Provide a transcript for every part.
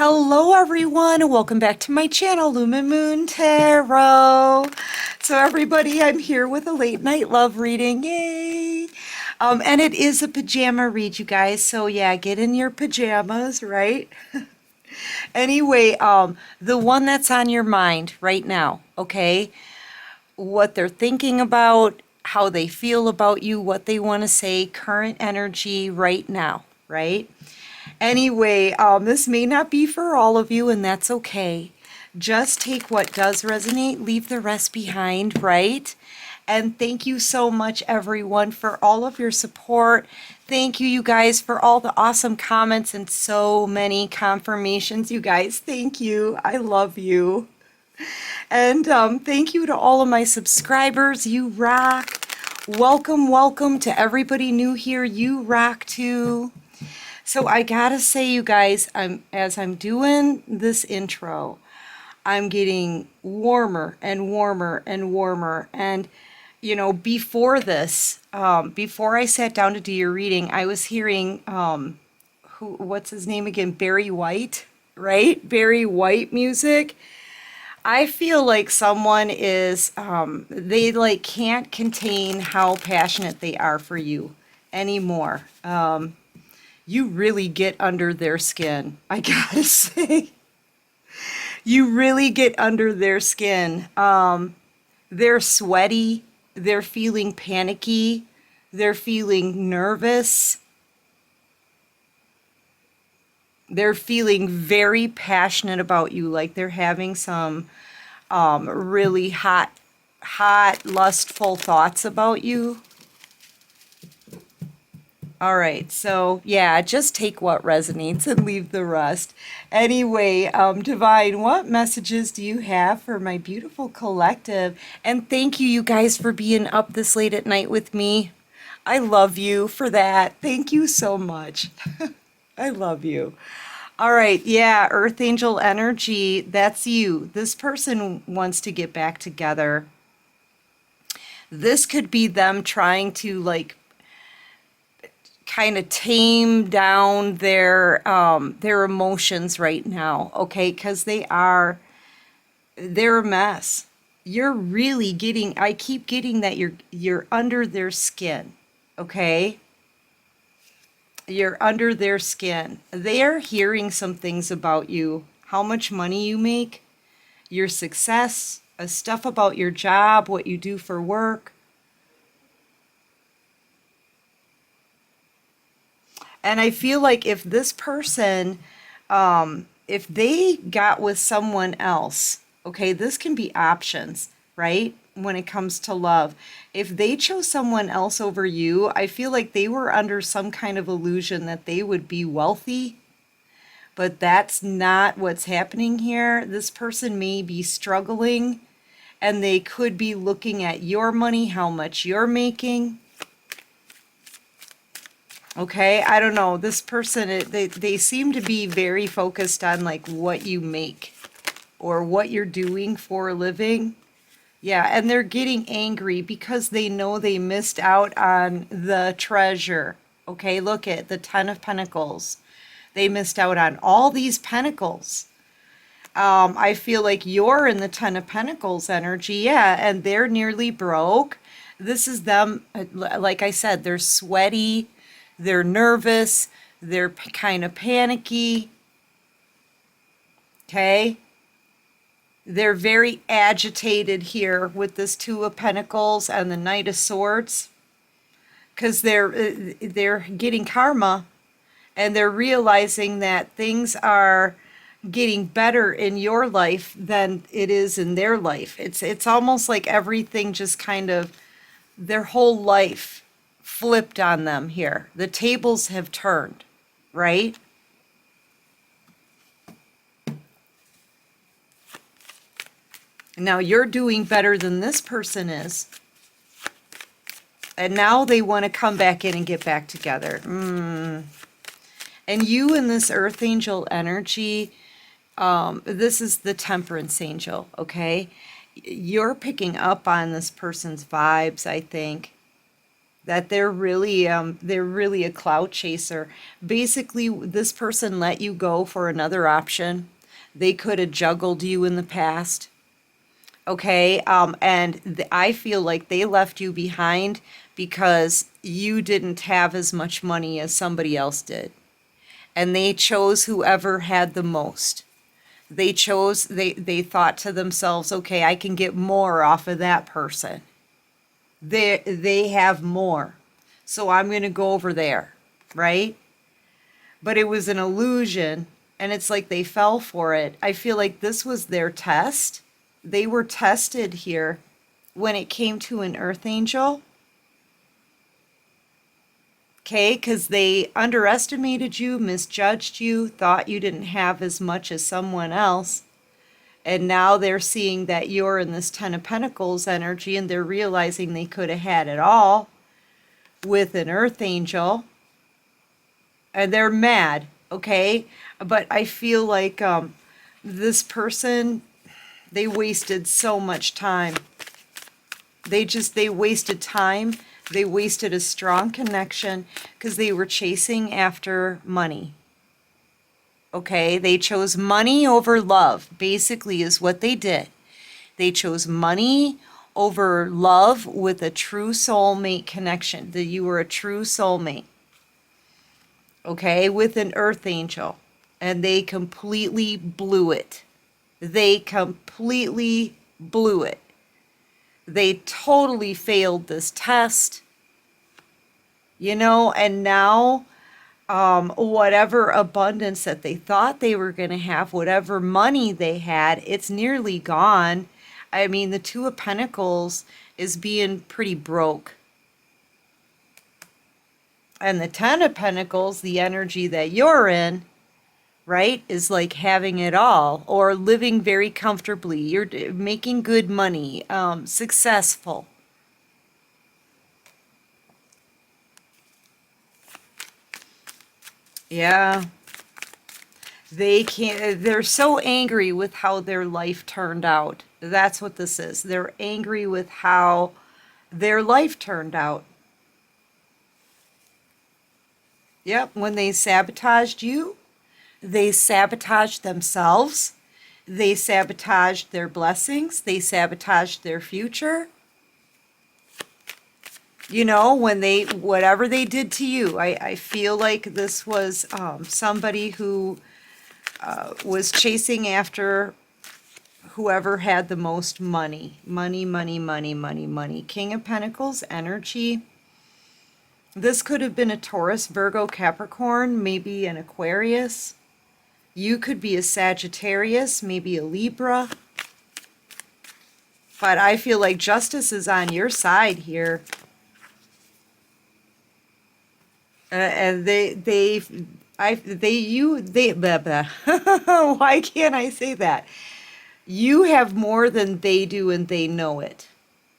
Hello everyone, and welcome back to my channel, Lumen Moon Tarot. So everybody, I'm here with a late night love reading, yay! And it is a pajama read, you guys, so yeah, get in your pajamas, right? Anyway, the one that's on your mind right now, okay? What they're thinking about, how they feel about you, what they want to say, current energy right now, right? Anyway, this may not be for all of you, and that's okay. Just take what does resonate, leave the rest behind, right? And thank you so much, everyone, for all of your support. Thank you, you guys, for all the awesome comments and so many confirmations. You guys, thank you. I love you. And thank you to all of my subscribers. You rock. Welcome, welcome to everybody new here. You rock too. So I gotta say, you guys, as I'm doing this intro, I'm getting warmer and warmer and warmer. And, you know, before this, before I sat down to do your reading, I was hearing, what's his name again? Barry White, right? Barry White music. I feel like someone is, they like can't contain how passionate they are for you anymore. You really get under their skin, I gotta say. You really get under their skin. They're sweaty, they're feeling panicky, they're feeling nervous, they're feeling very passionate about you, like they're having some really hot, lustful thoughts about you. All right, so yeah, just take what resonates and leave the rest. Anyway, Divine, what messages do you have for my beautiful collective? And thank you, you guys, for being up this late at night with me. I love you for that. Thank you so much. I love you. All right, yeah, Earth Angel energy, that's you. This person wants to get back together. This could be them trying to like kind of tame down their emotions right now, okay? Because they're a mess. You're really getting, I keep getting that you're under their skin, okay? You're under their skin. They're hearing some things about you, how much money you make, your success, stuff about your job, what you do for work. And I feel like if this person, if they got with someone else, okay, this can be options, right? When it comes to love. If they chose someone else over you, I feel like they were under some kind of illusion that they would be wealthy, but that's not what's happening here. This person may be struggling and they could be looking at your money, how much you're making. Okay, I don't know. This person, they seem to be very focused on like what you make or what you're doing for a living. Yeah, and they're getting angry because they know they missed out on the treasure. Okay, look at the Ten of Pentacles. They missed out on all these pentacles. I feel like you're in the Ten of Pentacles energy, yeah, and they're nearly broke. This is them, like I said, they're sweaty. They're nervous, they're kind of panicky, okay? They're very agitated here with this Two of Pentacles and the Knight of Swords because they're getting karma and they're realizing that things are getting better in your life than it is in their life. It's almost like everything just kind of, their whole life flipped on them here. The tables have turned, right? Now you're doing better than this person is. And now they want to come back in and get back together. And you in this Earth Angel energy, this is the Temperance Angel, okay? You're picking up on this person's vibes, I think. that they're really a cloud chaser. Basically, this person let you go for another option. They could have juggled you in the past. Okay, and I feel like they left you behind because you didn't have as much money as somebody else did. And they chose whoever had the most. They thought to themselves, okay, I can get more off of that person. They have more. So I'm going to go over there, right? But it was an illusion, and it's like they fell for it. I feel like this was their test. They were tested here when it came to an earth angel. Okay, because they underestimated you, misjudged you, thought you didn't have as much as someone else. And now they're seeing that you're in this Ten of Pentacles energy, and they're realizing they could have had it all with an earth angel. And they're mad, okay? But I feel like this person, they wasted so much time. They wasted time. They wasted a strong connection because they were chasing after money. Okay, they chose money over love, basically, is what they did. They chose money over love with a true soulmate connection, that you were a true soulmate. Okay, with an earth angel. And they completely blew it. They completely blew it. They totally failed this test, and now whatever abundance that they thought they were going to have, whatever money they had, it's nearly gone. I mean, the Two of Pentacles is being pretty broke. And the Ten of Pentacles, the energy that you're in, right, is like having it all or living very comfortably. You're making good money, successful. Yeah. They're so angry with how their life turned out. That's what this is. They're angry with how their life turned out. Yep, when they sabotaged you, they sabotaged themselves. They sabotaged their blessings. They sabotaged their future. Whatever they did to you, I feel like this was somebody who was chasing after whoever had the most money. Money, money, money, money, money. King of Pentacles, energy. This could have been a Taurus, Virgo, Capricorn, maybe an Aquarius. You could be a Sagittarius, maybe a Libra. But I feel like justice is on your side here. And blah, blah. Why can't I say that? You have more than they do, and they know it.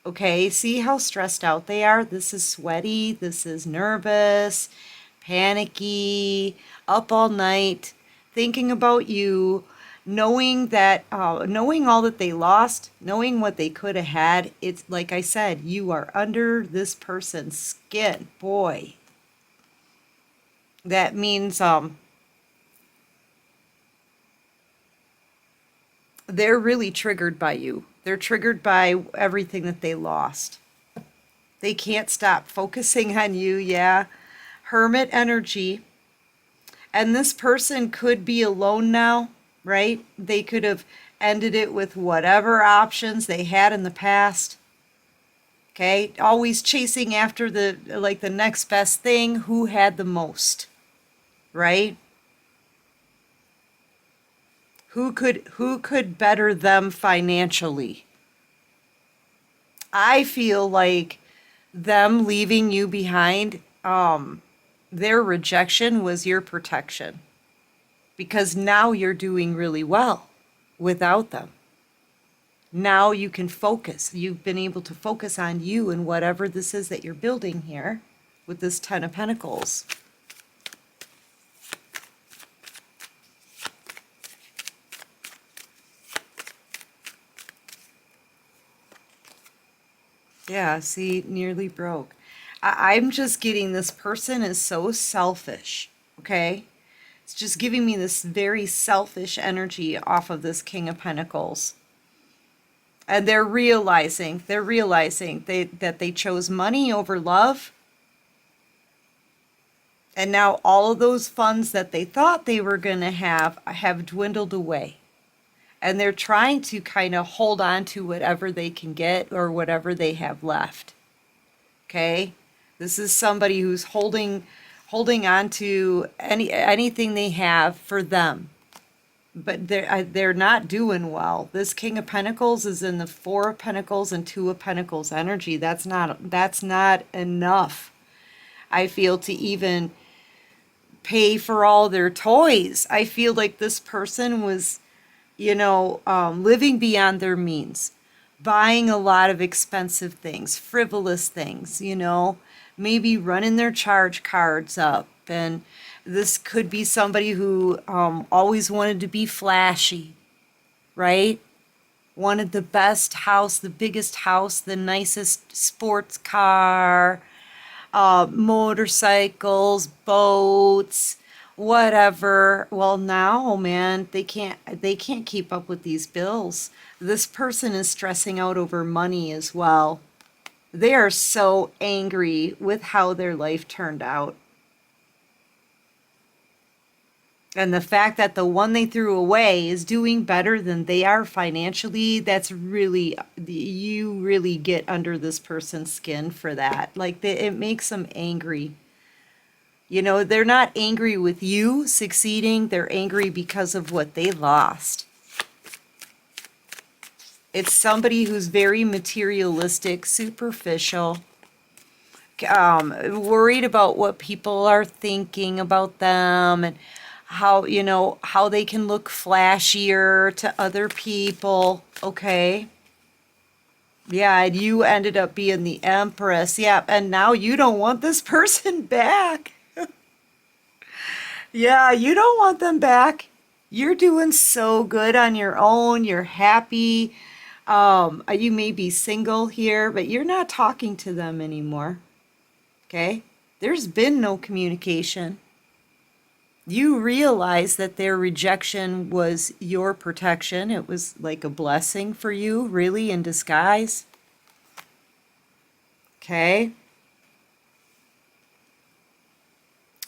Okay, see how stressed out they are? This is sweaty, this is nervous, panicky, up all night, thinking about you, knowing all that they lost, knowing what they could have had. It's like I said, you are under this person's skin. Boy, that means they're really triggered by you. They're triggered by everything that they lost. They can't stop focusing on you, yeah. Hermit energy. And this person could be alone now, right? They could have ended it with whatever options they had in the past. Okay? Always chasing after the next best thing, who had the most, right? Who could better them financially? I feel like them leaving you behind, their rejection was your protection. Because now you're doing really well without them. Now you can focus. You've been able to focus on you and whatever this is that you're building here with this Ten of Pentacles. Yeah, see, nearly broke. I'm just getting this person is so selfish, okay? It's just giving me this very selfish energy off of this King of Pentacles. And they're realizing that they chose money over love. And now all of those funds that they thought they were going to have dwindled away. And they're trying to kind of hold on to whatever they can get or whatever they have left. Okay? This is somebody who's holding on to anything they have for them. But they're not doing well. This King of Pentacles is in the Four of Pentacles and Two of Pentacles energy. That's not enough, I feel, to even pay for all their toys. I feel like this person was, living beyond their means, buying a lot of expensive things, frivolous things, maybe running their charge cards up. And this could be somebody who always wanted to be flashy, right? Wanted the best house, the biggest house, the nicest sports car, motorcycles, boats, whatever. Well, now, man, they can't keep up with these bills. This person is stressing out over money as well. They are so angry with how their life turned out. And the fact that the one they threw away is doing better than they are financially, that's really, you really get under this person's skin for that. Like, it makes them angry. They're not angry with you succeeding, they're angry because of what they lost. It's somebody who's very materialistic, superficial, worried about what people are thinking about them and how they can look flashier to other people, okay? Yeah, and you ended up being the Empress. Yeah, and now you don't want this person back. Yeah, you don't want them back. You're doing so good on your own. You're happy. You may be single here, but you're not talking to them anymore. Okay? There's been no communication. You realize that their rejection was your protection. It was like a blessing for you, really, in disguise. Okay?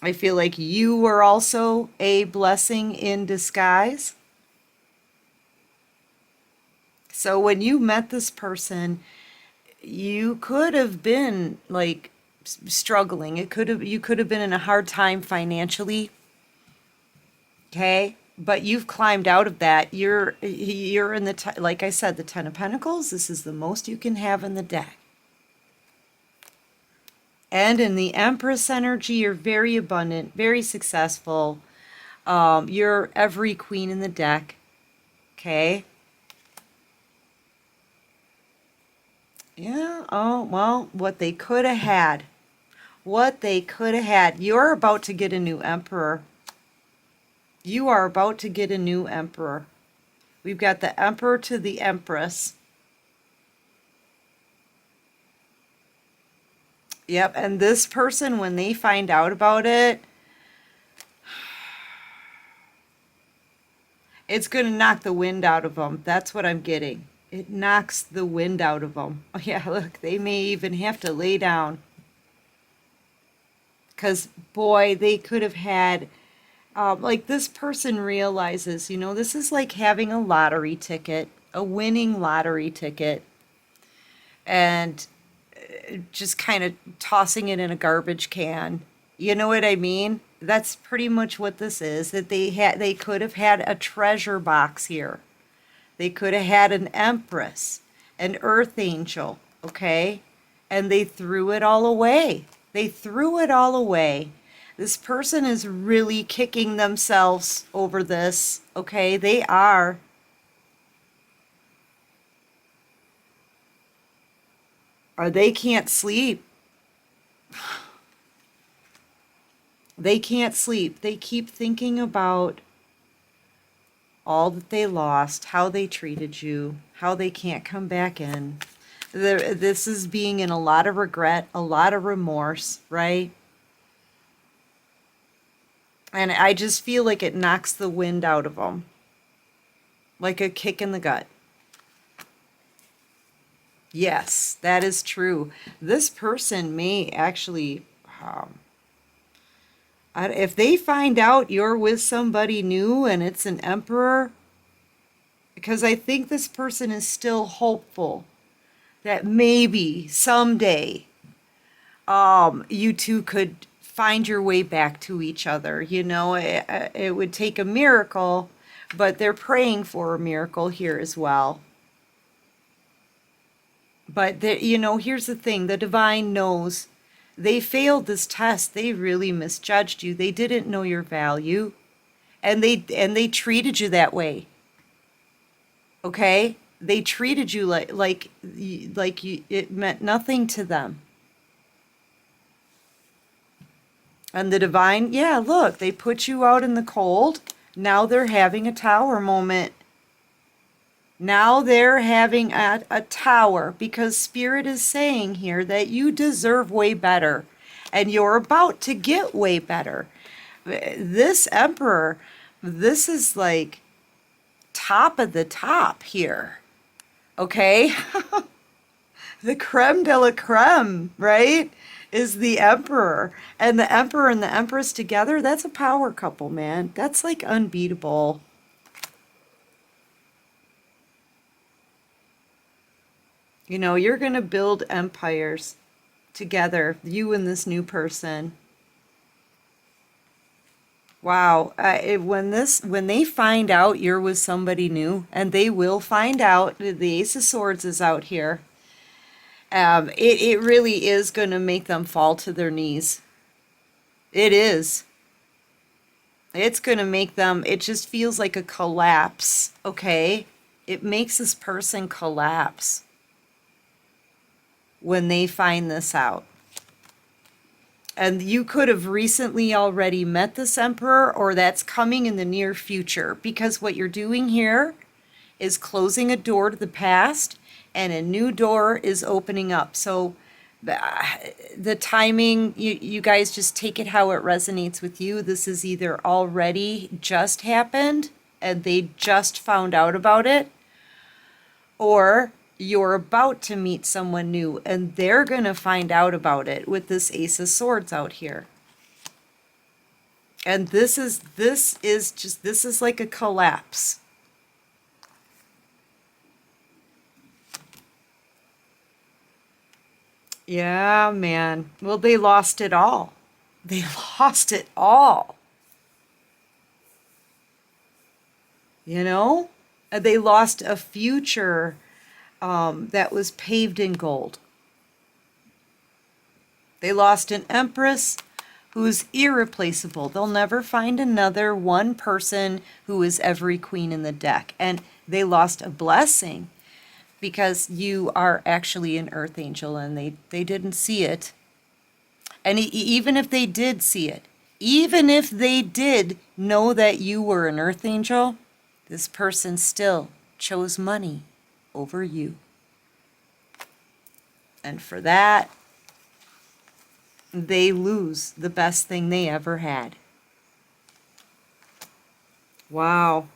I feel like you were also a blessing in disguise. So when you met this person, you could have been like struggling. You could have been in a hard time financially. Okay? But you've climbed out of that. You're in the, like I said, the Ten of Pentacles. This is the most you can have in the deck. And in the Empress energy, you're very abundant, very successful. You're every queen in the deck. Okay? Yeah, oh, well, what they could have had. What they could have had. You're about to get a new emperor. You are about to get a new emperor. We've got the Emperor to the Empress. Yep, and this person, when they find out about it, it's going to knock the wind out of them. That's what I'm getting. It knocks the wind out of them. Oh, yeah, look, they may even have to lay down. Because, boy, they could have had, like this person realizes, this is like having a lottery ticket, a winning lottery ticket, and just kind of tossing it in a garbage can. You know what I mean? That's pretty much what this is. That they could have had a treasure box here. They could have had an Empress, an Earth Angel, okay? And they threw it all away. They threw it all away. This person is really kicking themselves over this, okay? They are. Or they can't sleep. They can't sleep. They keep thinking about all that they lost, how they treated you, how they can't come back in. This is being in a lot of regret, a lot of remorse, right? And I just feel like it knocks the wind out of them, like a kick in the gut. Yes, that is true. This person may actually, um, if they find out you're with somebody new and it's an emperor, because I think this person is still hopeful that maybe someday you two could find your way back to each other. It would take a miracle, but they're praying for a miracle here as well. But here's the thing: the divine knows they failed this test. They really misjudged you. They didn't know your value, and they treated you that way. Okay? They treated you like you, it meant nothing to them. And the divine, yeah, look, they put you out in the cold. Now they're having a tower moment. Now they're having a tower because Spirit is saying here that you deserve way better and you're about to get way better. This Emperor, this is like top of the top here. Okay? The creme de la creme, right? Is the Emperor. And the Emperor and the Empress together, that's a power couple, man. That's like unbeatable. You're going to build empires together, you and this new person. Wow. When they find out you're with somebody new, and they will find out, the Ace of Swords is out here. It really is going to make them fall to their knees. It is. It's going to make them, it just feels like a collapse, okay? It makes this person collapse when they find this out. And you could have recently already met this Emperor, or that's coming in the near future, because what you're doing here is closing a door to the past and a new door is opening up. So the timing, you guys just take it how it resonates with you. This is either already just happened and they just found out about it, or you're about to meet someone new and they're going to find out about it with this Ace of Swords out here. And this is like a collapse. Yeah, man. Well, they lost it all. They lost it all. They lost a future that was paved in gold. They lost an Empress who's irreplaceable. They'll never find another one person who is every queen in the deck. And they lost a blessing because you are actually an earth angel and they didn't see it. And even if they did see it, even if they did know that you were an earth angel, this person still chose money over you. And for that, they lose the best thing they ever had. Wow.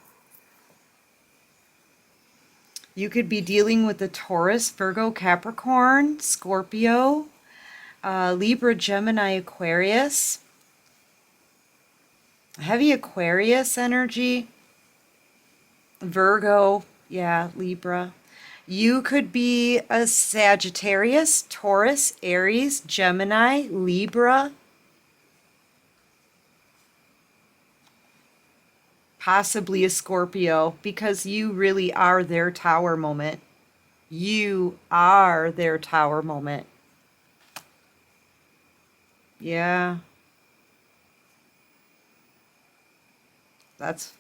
You could be dealing with a Taurus, Virgo, Capricorn, Scorpio, Libra, Gemini, Aquarius. Heavy Aquarius energy. Virgo, yeah, Libra. You could be a Sagittarius, Taurus, Aries, Gemini, Libra. Possibly a Scorpio, because you really are their tower moment. You are their tower moment. Yeah.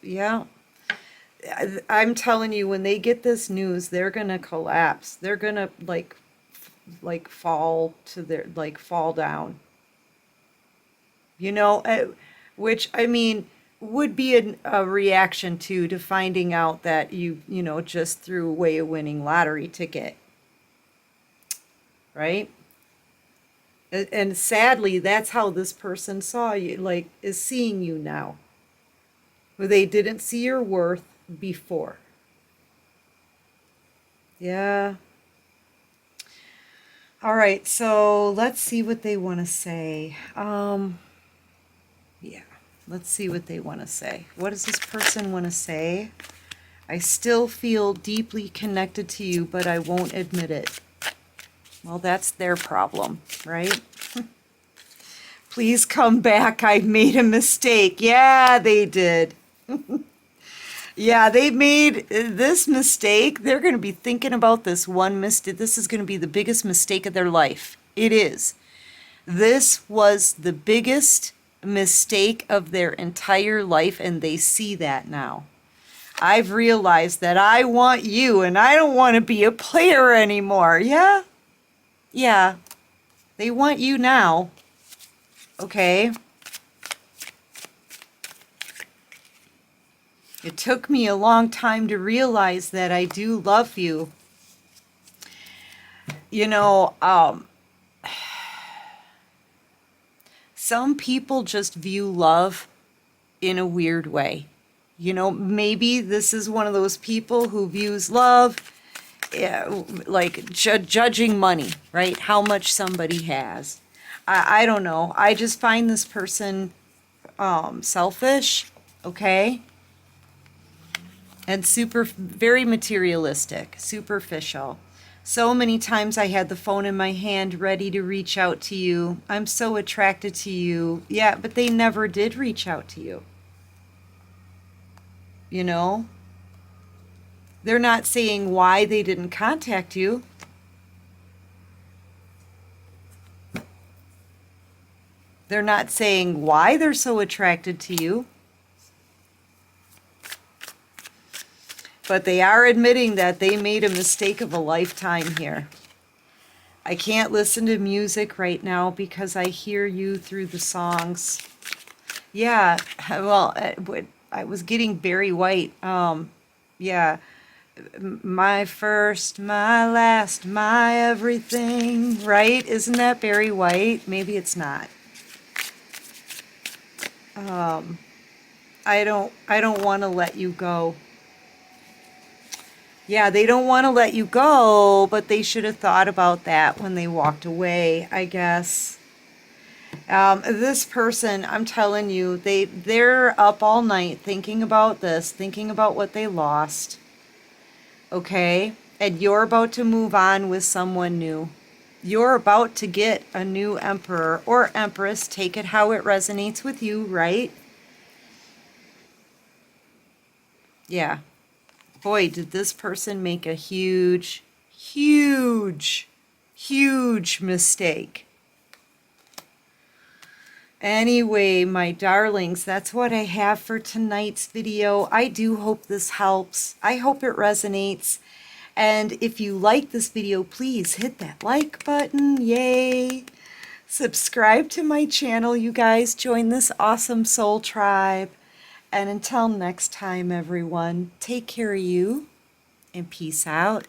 Yeah. I'm telling you, when they get this news, they're gonna collapse. They're gonna fall to fall down. Which I mean would be a reaction to finding out that you just threw away a winning lottery ticket. right? And sadly, that's how this person saw you, like, is seeing you now. Where they didn't see your worth before. Yeah. All right, so let's see what they want to say. Yeah, let's see what they want to say. What does this person want to say? I still feel deeply connected to you, but I won't admit it. Well, that's their problem, right? Please come back. I made a mistake. Yeah, they did. Yeah, they made this mistake. They're going to be thinking about this one mistake. This is going to be the biggest mistake of their life. It is. This was the biggest mistake of their entire life, and they see that now. I've realized that I want you, and I don't want to be a player anymore. Yeah? Yeah. They want you now. Okay? It took me a long time to realize that I do love you. You know, some people just view love in a weird way. You know, maybe this is one of those people who views love like judging money, right? How much somebody has. I don't know. I just find this person selfish, okay? And very materialistic, superficial. So many times I had the phone in my hand ready to reach out to you. I'm so attracted to you. Yeah, but they never did reach out to you. You know? They're not saying why they didn't contact you. They're not saying why they're so attracted to you. But they are admitting that they made a mistake of a lifetime here. I can't listen to music right now because I hear you through the songs. Yeah, well, I was getting Barry White. Yeah, my first, my last, my everything, right? Isn't that Barry White? Maybe it's not. I don't want to let you go. Yeah, they don't want to let you go, but they should have thought about that when they walked away, I guess. This person, I'm telling you, they're up all night thinking about this, thinking about what they lost. Okay? And you're about to move on with someone new. You're about to get a new emperor or empress. Take it how it resonates with you, right? Yeah. Boy, did this person make a huge, huge, huge mistake. Anyway, my darlings, that's what I have for tonight's video. I do hope this helps. I hope it resonates. And if you like this video, please hit that like button. Yay! Subscribe to my channel, you guys. Join this awesome soul tribe. And until next time, everyone, take care of you and peace out.